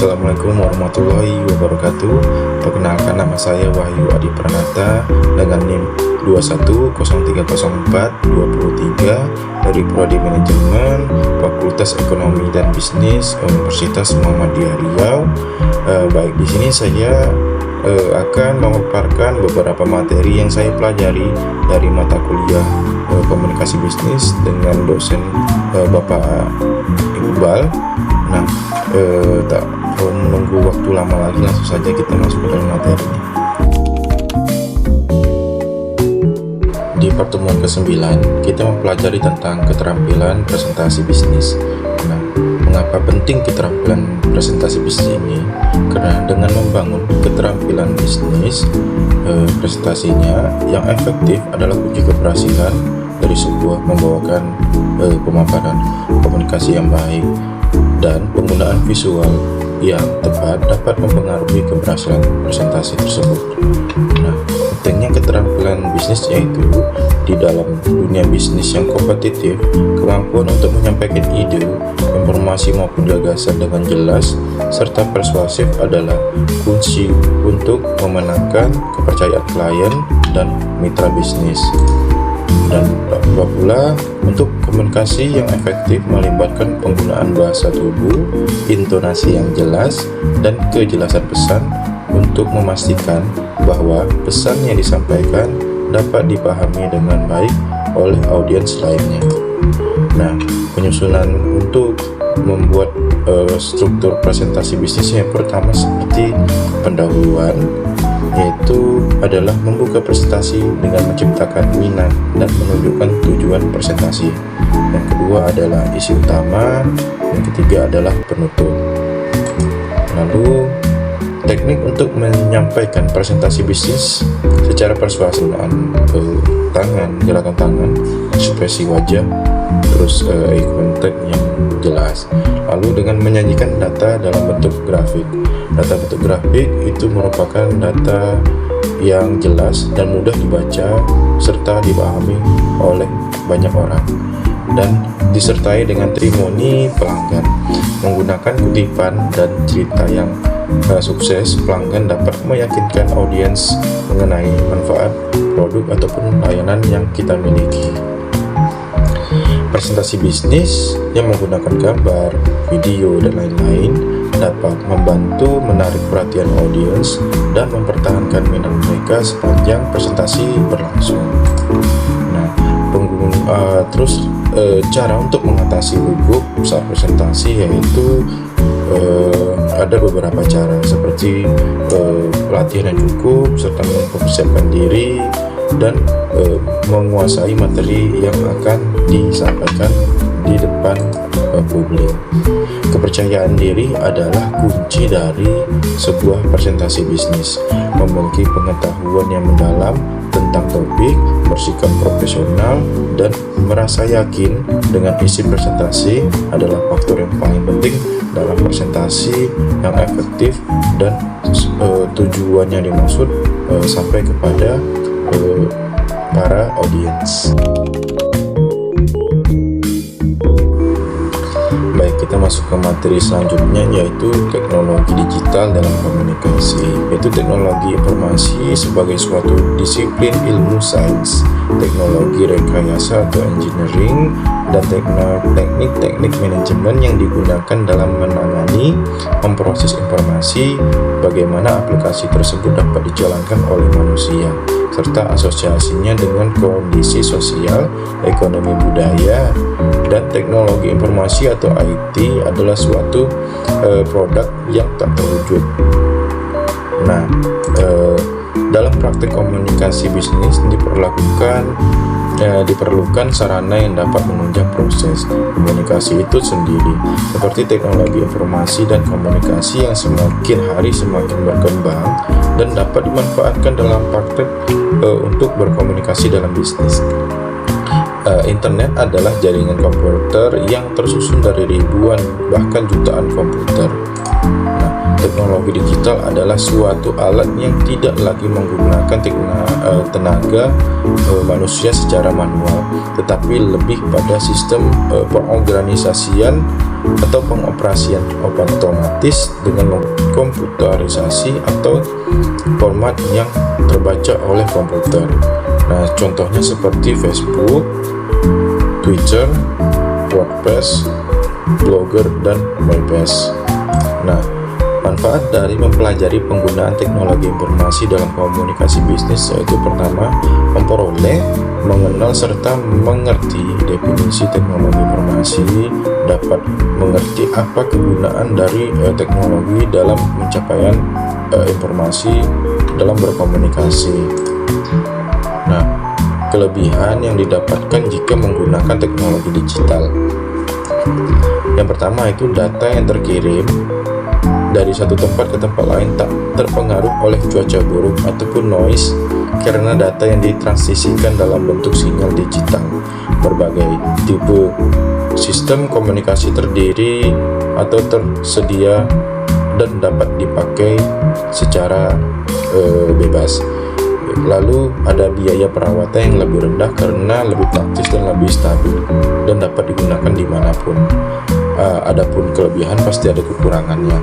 Assalamualaikum warahmatullahi wabarakatuh. Perkenalkan, nama saya Wahyu Adi Pranata dengan NIM 21030423 dari Prodi Manajemen Fakultas Ekonomi dan Bisnis Universitas Muhammadiyah Riau. Baik, di sini saya akan memaparkan beberapa materi yang saya pelajari dari mata kuliah komunikasi bisnis dengan dosen Bapak Iqbal. Nah, tak menunggu waktu lama lagi, langsung saja kita masuk ke dalam materinya. Di pertemuan ke-9 kita mempelajari tentang keterampilan presentasi bisnis. Nah, mengapa penting keterampilan presentasi bisnis ini? Karena dengan membangun keterampilan bisnis, presentasinya yang efektif adalah kunci keberhasilan dari sebuah membawakan pemaparan komunikasi yang baik, dan penggunaan visual yang tepat dapat mempengaruhi keberhasilan presentasi tersebut. Nah, pentingnya keterampilan bisnis yaitu di dalam dunia bisnis yang kompetitif, kemampuan untuk menyampaikan ide, informasi maupun gagasan dengan jelas serta persuasif adalah kunci untuk memenangkan kepercayaan klien dan mitra bisnis. Dan pula untuk komunikasi yang efektif melibatkan penggunaan bahasa tubuh, intonasi yang jelas, dan kejelasan pesan untuk memastikan bahwa pesan yang disampaikan dapat dipahami dengan baik oleh audiens lainnya. Nah, penyusunan untuk membuat struktur presentasi bisnis yang pertama seperti pendahuluan, yaitu adalah membuka presentasi dengan menciptakan minat dan menunjukkan tujuan presentasi. Yang kedua adalah isi utama, yang ketiga adalah penutup. Lalu teknik untuk menyampaikan presentasi bisnis secara persuasif, tangan, gerakan tangan, ekspresi wajah, terus eye contact yang jelas. Lalu dengan menyajikan data dalam bentuk grafik. Data bentuk grafik itu merupakan data yang jelas dan mudah dibaca serta dipahami oleh banyak orang, dan disertai dengan testimoni pelanggan. Menggunakan kutipan dan cerita yang sukses, pelanggan dapat meyakinkan audiens mengenai manfaat produk ataupun layanan yang kita miliki. Presentasi bisnis yang menggunakan gambar, video, dan lain-lain dapat membantu menarik perhatian audiens dan mempertahankan minat mereka sepanjang presentasi berlangsung. Nah, cara untuk mengatasi gugup saat presentasi yaitu ada beberapa cara seperti latihan yang cukup serta mempersiapkan diri dan menguasai materi yang akan disampaikan di depan publik. Kepercayaan diri adalah kunci dari sebuah presentasi bisnis. Memiliki pengetahuan yang mendalam tentang topik, bersikap profesional, dan merasa yakin dengan isi presentasi adalah faktor yang paling penting dalam presentasi yang efektif dan tujuannya dimaksud sampai kepada para audiens. Baik, kita masuk ke materi selanjutnya, yaitu teknologi digital dalam komunikasi, yaitu teknologi informasi sebagai suatu disiplin ilmu sains, teknologi rekayasa atau engineering, dan teknik manajemen yang digunakan dalam menangani, memproses informasi, bagaimana aplikasi tersebut dapat dijalankan oleh manusia, serta asosiasinya dengan kondisi sosial, ekonomi, budaya. Dan teknologi informasi atau IT adalah suatu produk yang tak terwujud. Nah, dalam praktik komunikasi bisnis diperlukan sarana yang dapat menunjang proses komunikasi itu sendiri, seperti teknologi informasi dan komunikasi yang semakin hari semakin berkembang dan dapat dimanfaatkan dalam praktik untuk berkomunikasi dalam bisnis. Internet adalah jaringan komputer yang tersusun dari ribuan bahkan jutaan komputer. Nah, teknologi digital adalah suatu alat yang tidak lagi menggunakan tenaga manusia secara manual, tetapi lebih pada sistem pengorganisasian atau pengoperasian otomatis dengan komputerisasi atau format yang terbaca oleh komputer. Nah, contohnya seperti Facebook, Twitter, WordPress, Blogger, dan MySpace. Nah, manfaat dari mempelajari penggunaan teknologi informasi dalam komunikasi bisnis yaitu pertama, memperoleh, mengenal, serta mengerti definisi teknologi informasi, dapat mengerti apa kegunaan dari teknologi dalam pencapaian informasi dalam berkomunikasi. Nah, kelebihan yang didapatkan jika menggunakan teknologi digital. Yang pertama itu data yang terkirim dari satu tempat ke tempat lain tak terpengaruh oleh cuaca buruk ataupun noise karena data yang ditransmisikan dalam bentuk sinyal digital. Berbagai tipe sistem komunikasi terdiri atau tersedia dan dapat dipakai secara bebas. Lalu ada biaya perawatan yang lebih rendah karena lebih praktis dan lebih stabil dan dapat digunakan dimanapun. Adapun kelebihan pasti ada kekurangannya.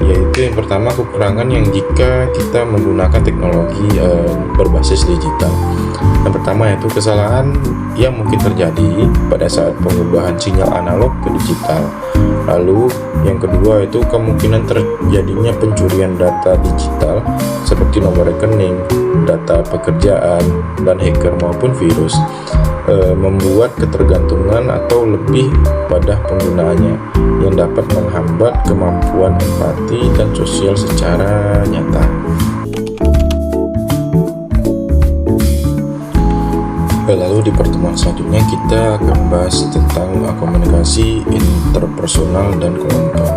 Yaitu yang pertama, kekurangan yang jika kita menggunakan teknologi berbasis digital. Yang pertama yaitu kesalahan yang mungkin terjadi pada saat pengubahan sinyal analog ke digital. Lalu yang kedua itu kemungkinan terjadinya pencurian data digital seperti nomor rekening, data pekerjaan, dan hacker maupun virus. Membuat ketergantungan atau lebih pada penggunaannya yang dapat menghambat kemampuan empati dan sosial secara nyata. Lalu di pertemuan selanjutnya kita akan bahas tentang komunikasi interpersonal dan kelompok.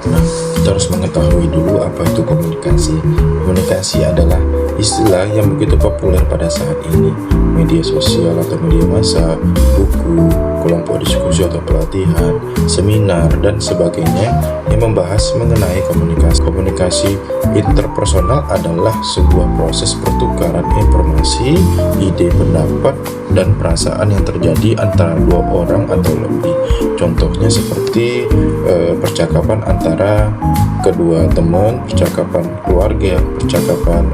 Nah, kita harus mengetahui dulu apa itu komunikasi. Komunikasi adalah istilah yang begitu populer pada saat ini. Media sosial atau media massa, buku, kelompok diskusi atau pelatihan, seminar, dan sebagainya yang membahas mengenai komunikasi. Komunikasi interpersonal adalah sebuah proses pertukaran informasi, ide, pendapat, dan perasaan yang terjadi antara dua orang atau lebih. Contohnya seperti percakapan antara kedua teman, percakapan keluarga, percakapan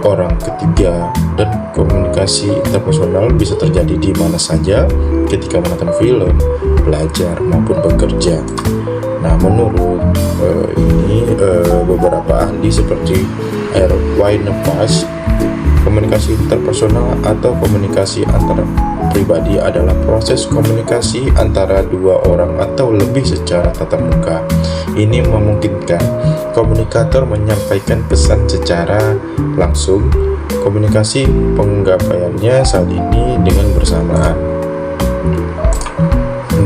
orang ketiga, dan komunikasi interpersonal bisa terjadi di mana saja ketika menonton film, belajar, maupun bekerja. Nah, menurut beberapa ahli seperti Erwin Nepas, komunikasi interpersonal atau komunikasi antar pribadi adalah proses komunikasi antara dua orang atau lebih secara tatap muka. Ini memungkinkan komunikator menyampaikan pesan secara langsung. Komunikasi penggapaiannya saat ini dengan bersamaan.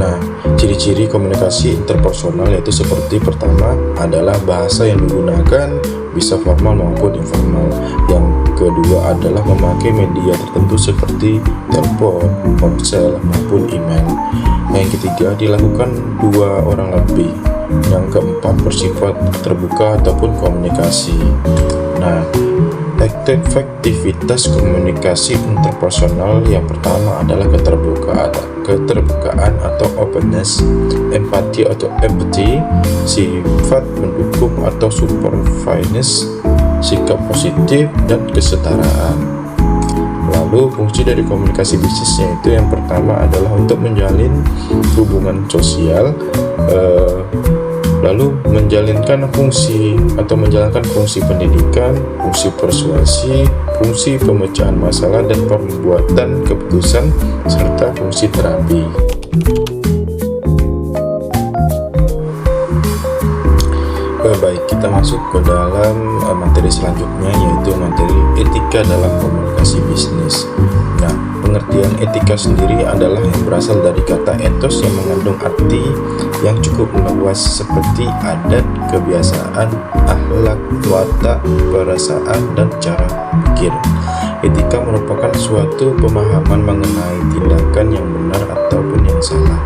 Nah, ciri-ciri komunikasi interpersonal yaitu seperti pertama adalah bahasa yang digunakan bisa formal maupun informal. Yang kedua adalah memakai media tertentu seperti telepon, ponsel, maupun email. Yang ketiga dilakukan dua orang lebih. Yang keempat bersifat terbuka ataupun komunikasi. Nah, efektivitas komunikasi interpersonal yang pertama adalah keterbukaan atau openness, empati atau empathy, sifat mendukung atau supportiveness, sikap positif, dan kesetaraan. Lalu fungsi dari komunikasi bisnisnya itu yang pertama adalah untuk menjalin hubungan sosial, lalu menjalankan fungsi pendidikan, fungsi persuasi, fungsi pemecahan masalah dan pembuatan keputusan, serta fungsi terapi. Baik, kita masuk ke dalam materi selanjutnya, yaitu materi etika dalam komunikasi bisnis. Nah, pengertian etika sendiri adalah yang berasal dari kata etos yang mengandung arti yang cukup luas seperti adat, kebiasaan, akhlak, watak, perasaan, dan cara pikir. Etika merupakan suatu pemahaman mengenai tindakan yang benar ataupun yang salah.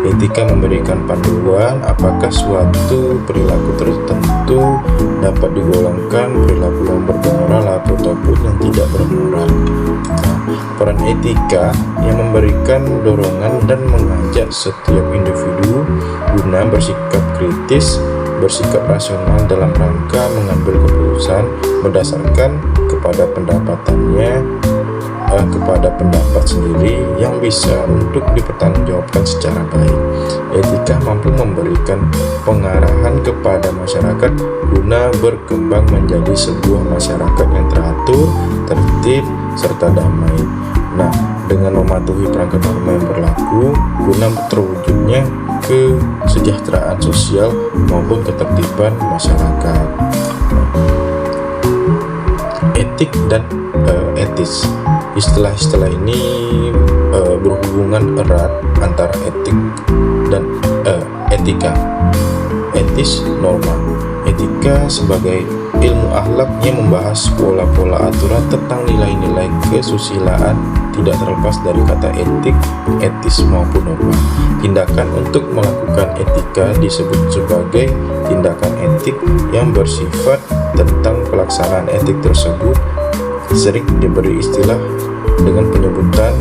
Etika memberikan panduan apakah suatu perilaku tertentu dapat digolongkan perilaku yang bermoral ataupun yang tidak bermoral. Nah, peran etika yang memberikan dorongan dan mengajak setiap individu guna bersikap kritis, bersikap rasional dalam rangka mengambil keputusan berdasarkan kepada kepada pendapat sendiri yang bisa untuk dipertanggungjawabkan secara baik. Etika mampu memberikan pengarahan kepada masyarakat guna berkembang menjadi sebuah masyarakat yang teratur, tertib, serta damai. Nah, dengan mematuhi perangkat norma yang berlaku guna terwujudnya kesejahteraan sosial maupun ketertiban masyarakat. Etik dan etis. Istilah-istilah ini berhubungan erat antara etik dan etika. Etis, norma. Etika sebagai ilmu akhlak yang membahas pola-pola aturan tentang nilai-nilai kesusilaan tidak terlepas dari kata etik, etis maupun norma. Tindakan untuk melakukan etika disebut sebagai tindakan etik yang bersifat tentang pelaksanaan etik tersebut. Sering diberi istilah dengan penyebutan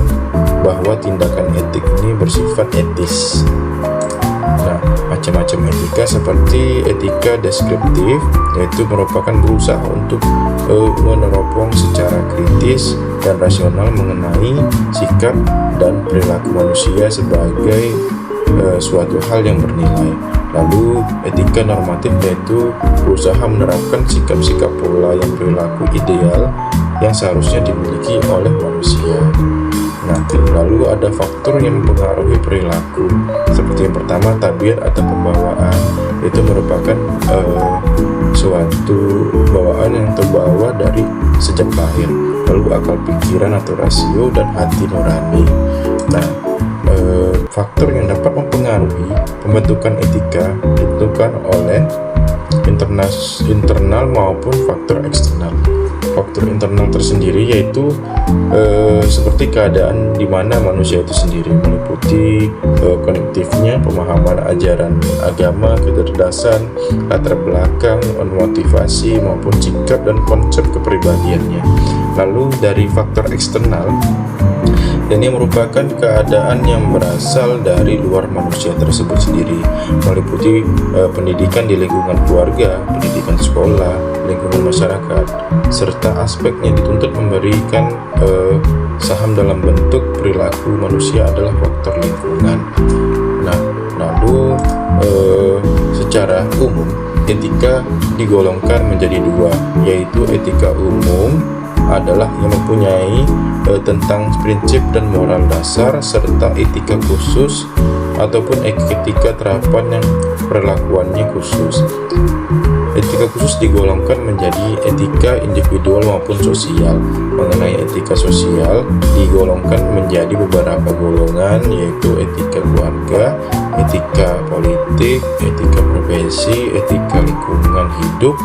bahwa tindakan etik ini bersifat etis. Nah, macam-macam etika seperti etika deskriptif, yaitu merupakan berusaha untuk meneropong secara kritis dan rasional mengenai sikap dan perilaku manusia sebagai suatu hal yang bernilai. Lalu etika normatif yaitu berusaha menerapkan sikap-sikap pola yang perilaku ideal yang seharusnya dimiliki oleh manusia. Nah, lalu ada faktor yang mempengaruhi perilaku. Seperti yang pertama, tabiat atau pembawaan. Itu merupakan suatu bawaan yang terbawa dari sejak lahir. Lalu akal pikiran atau rasio dan hati nurani. Nah, faktor yang dapat mempengaruhi pembentukan etika ditentukan oleh internal maupun faktor eksternal. Faktor internal tersendiri yaitu seperti keadaan di mana manusia itu sendiri, meliputi kognitifnya, pemahaman ajaran agama, kecerdasan, latar belakang, motivasi maupun sikap dan konsep kepribadiannya. Lalu dari faktor eksternal, ini merupakan keadaan yang berasal dari luar manusia tersebut sendiri, meliputi pendidikan di lingkungan keluarga, pendidikan sekolah, lingkungan masyarakat, serta aspeknya dituntut memberikan saham dalam bentuk perilaku manusia adalah faktor lingkungan. Nah, lalu secara umum etika digolongkan menjadi dua, yaitu etika umum adalah yang mempunyai tentang prinsip dan moral dasar, serta etika khusus ataupun etika terapan yang perlakuannya khusus. Etika khusus digolongkan menjadi etika individual maupun sosial. Mengenai etika sosial digolongkan menjadi beberapa golongan, yaitu etika keluarga, etika politik, etika profesi, etika lingkungan hidup,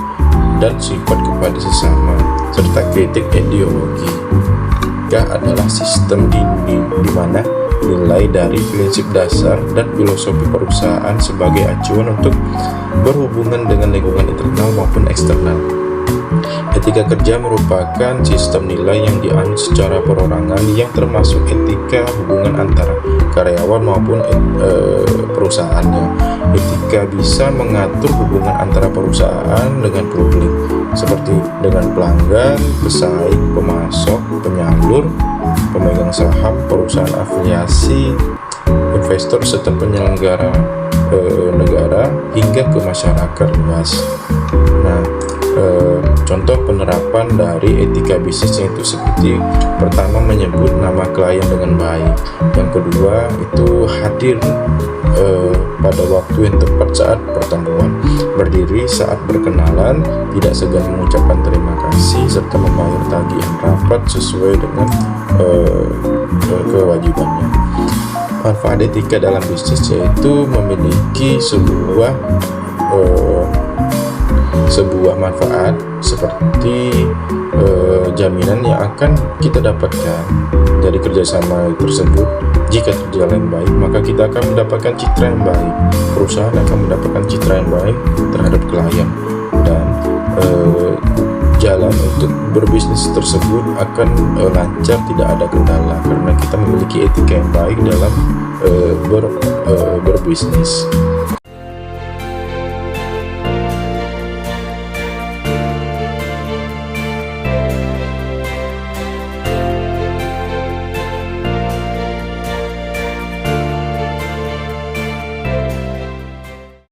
dan sifat kepada sesama, serta kritik ideologi. Etika adalah sistem di mana nilai dari prinsip dasar dan filosofi perusahaan sebagai acuan untuk berhubungan dengan lingkungan internal maupun eksternal. Etika kerja merupakan sistem nilai yang dianut secara perorangan yang termasuk etika hubungan antara karyawan maupun perusahaannya. Etika bisa mengatur hubungan antara perusahaan dengan publik, seperti dengan pelanggan, pesaing, pemasok, penyalur, pemegang saham, perusahaan afiliasi, investor, serta penyelenggara negara hingga ke masyarakat luas. Nah, contoh penerapan dari etika bisnis yaitu seperti pertama, menyebut nama klien dengan baik. Yang kedua itu hadir pada waktu yang tepat saat pertemuan, berdiri saat berkenalan, tidak segan mengucapkan terima kasih, serta membayar tagihan rapat sesuai dengan kewajibannya. Manfaat etika dalam bisnis yaitu memiliki sebuah manfaat seperti jaminan yang akan kita dapatkan dari kerjasama tersebut, Jika berjalan baik, maka kita akan mendapatkan citra yang baik. Perusahaan akan mendapatkan citra yang baik terhadap klien, dan jalan untuk berbisnis tersebut akan lancar, tidak ada kendala karena kita memiliki etika yang baik dalam berbisnis.